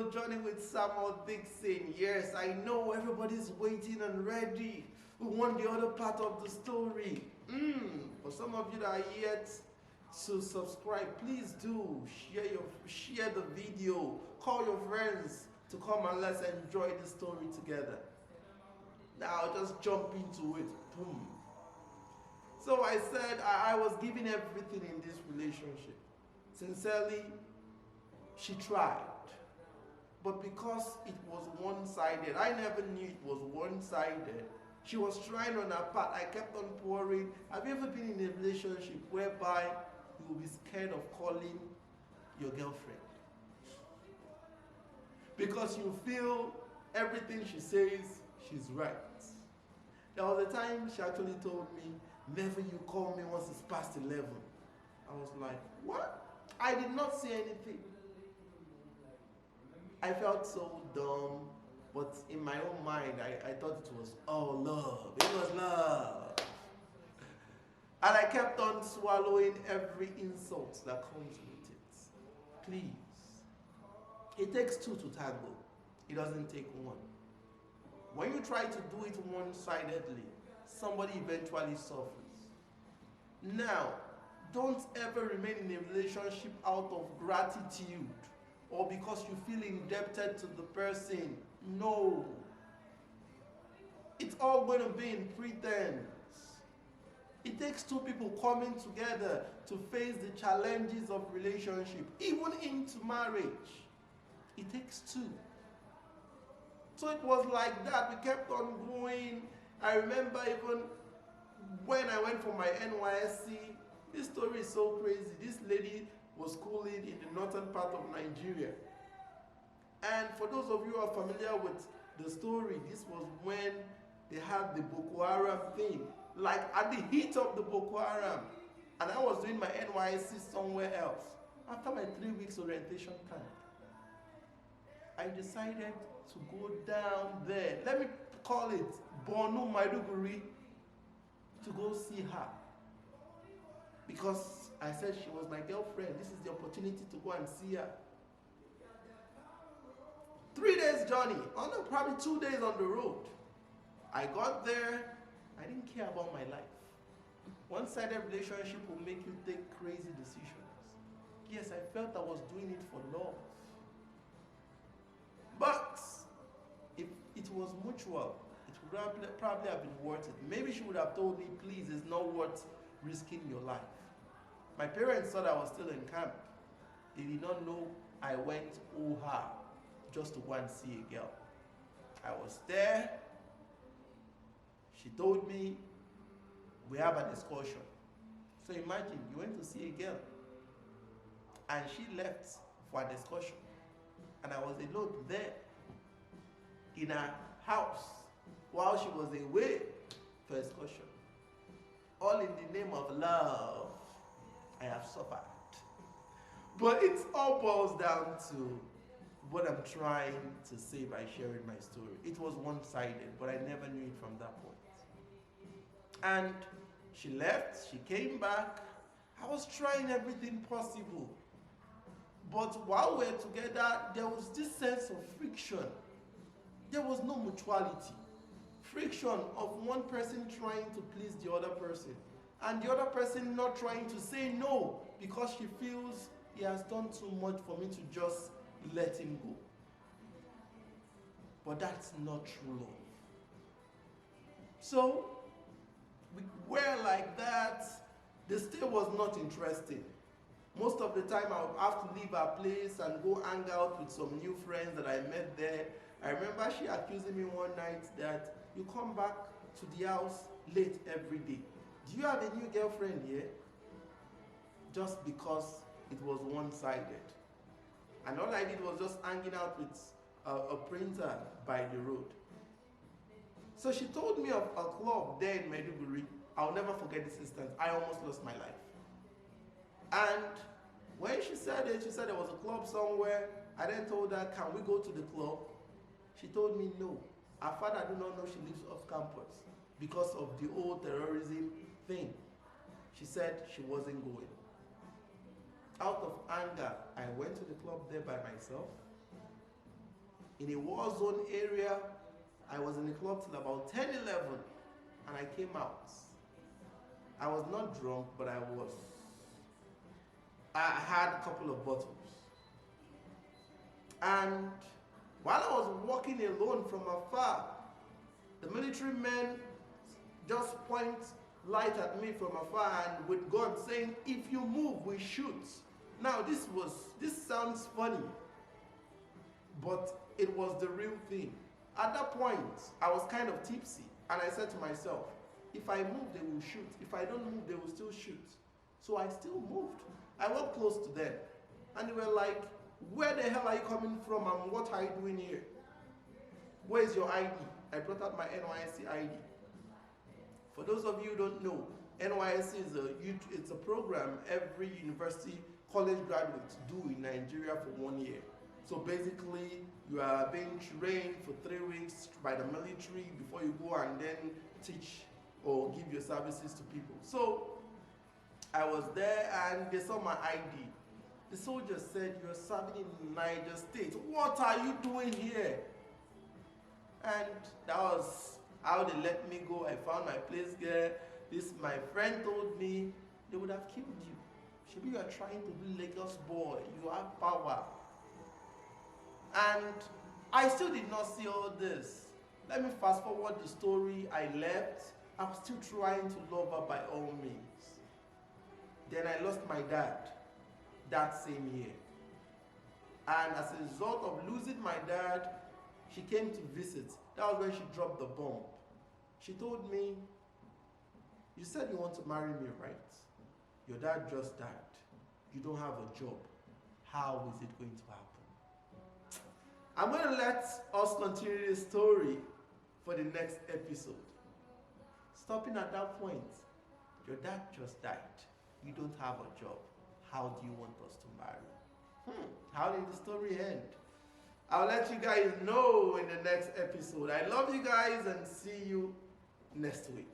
still Johnny with Samuel Dixon. Yes, I know everybody's waiting and ready. We want the other part of the story. For some of you that are yet to subscribe, please do share the video. Call your friends to come and let's enjoy the story together. Now just jump into it. Boom. So I said I was giving everything in this relationship. Sincerely, she tried. But because it was one-sided, I never knew it was one-sided. She was trying on her part. I kept on pouring. Have you ever been in a relationship whereby you will be scared of calling your girlfriend? Because you feel everything she says, she's right. There was a time she actually told me, never you call me once it's past 11. I was like, what? I did not say anything. I felt so dumb, but in my own mind, I thought it was all love. It was love. And I kept on swallowing every insult that comes with it. Please. It takes two to tango. It doesn't take one. When you try to do it one-sidedly, somebody eventually suffers. Now, don't ever remain in a relationship out of gratitude or because you feel indebted to the person. No. It's all going to be in pretense. It takes two people coming together to face the challenges of relationship, even into marriage. It takes two. So it was like that. We kept on going. I remember even when I went for my NYSC, this story is so crazy. This lady was schooling in the northern part of Nigeria. And for those of you who are familiar with the story, this was when they had the Boko Haram thing. Like at the heat of the Boko Haram. And I was doing my NYSC somewhere else. After my 3 weeks orientation camp, I decided to go down there. Let me call it Borno Maiduguri, to go see her. Because I said she was my girlfriend. This is the opportunity to go and see her. 3 days journey. Oh no, probably 2 days on the road. I got there. I didn't care about my life. One-sided relationship will make you take crazy decisions. Yes, I felt I was doing it for love. But if it was mutual, it would probably have been worth it. Maybe she would have told me, please, it's not worth risking your life. My parents thought I was still in camp. They did not know I went OHA just to go and see a girl. I was there. She told me, we have a discussion. So imagine, you went to see a girl and she left for a discussion. And I was alone there in her house while she was away for excursion. All in the name of love. I have suffered. But it all boils down to what I'm trying to say by sharing my story. It was one-sided, but I never knew it from that point. And she left, she came back. I was trying everything possible. But while we were together, there was this sense of friction. There was no mutuality. Friction of one person trying to please the other person, and the other person not trying to say no because she feels he has done too much for me to just let him go. But that's not true love. So, we were like that. The stay was not interesting. Most of the time I would have to leave her place and go hang out with some new friends that I met there. I remember she accusing me one night that you come back to the house late every day. Do you have a new girlfriend here? Just because it was one-sided. And all I did was just hanging out with a printer by the road. So she told me of a club there in Maiduguri. I'll never forget this instance. I almost lost my life. And when she said it, she said there was a club somewhere. I then told her, can we go to the club? She told me no. Her father do not know she lives off campus because of the whole terrorism thing. She said she wasn't going. Out of anger, I went to the club there by myself. in a war zone area. I was in the club till about 10, 11, and I came out. I was not drunk, but I had a couple of bottles. And while I was walking alone from afar, the military men just point light at me from afar and with guns saying, if you move, we shoot. Now this sounds funny, but it was the real thing. At that point, I was kind of tipsy, and I said to myself, if I move, they will shoot. If I don't move, they will still shoot. So I still moved. I walked close to them, and they were like, where the hell are you coming from, and what are you doing here? Where is your ID? I brought out my NYSC ID. For those of you who don't know, NYSC is a program every university college graduates do in Nigeria for 1 year. So basically, you are being trained for 3 weeks by the military before you go and then teach or give your services to people. So I was there and they saw my ID. The soldier said, you're serving in Niger State. What are you doing here? And that was how they let me go. I found my place there. My friend told me, they would have killed you. Maybe you are trying to be Lagos boy. You have power. And I still did not see all this. Let me fast forward the story. I left. I was still trying to love her by all means. Then I lost my dad that same year. And as a result of losing my dad, she came to visit. That was when she dropped the bomb. She told me, you said you want to marry me, right? Your dad just died. You don't have a job. How is it going to happen? I'm going to let us continue the story for the next episode. Stopping at that point, your dad just died. You don't have a job. How do you want us to marry? How did the story end? I'll let you guys know in the next episode. I love you guys and see you next week.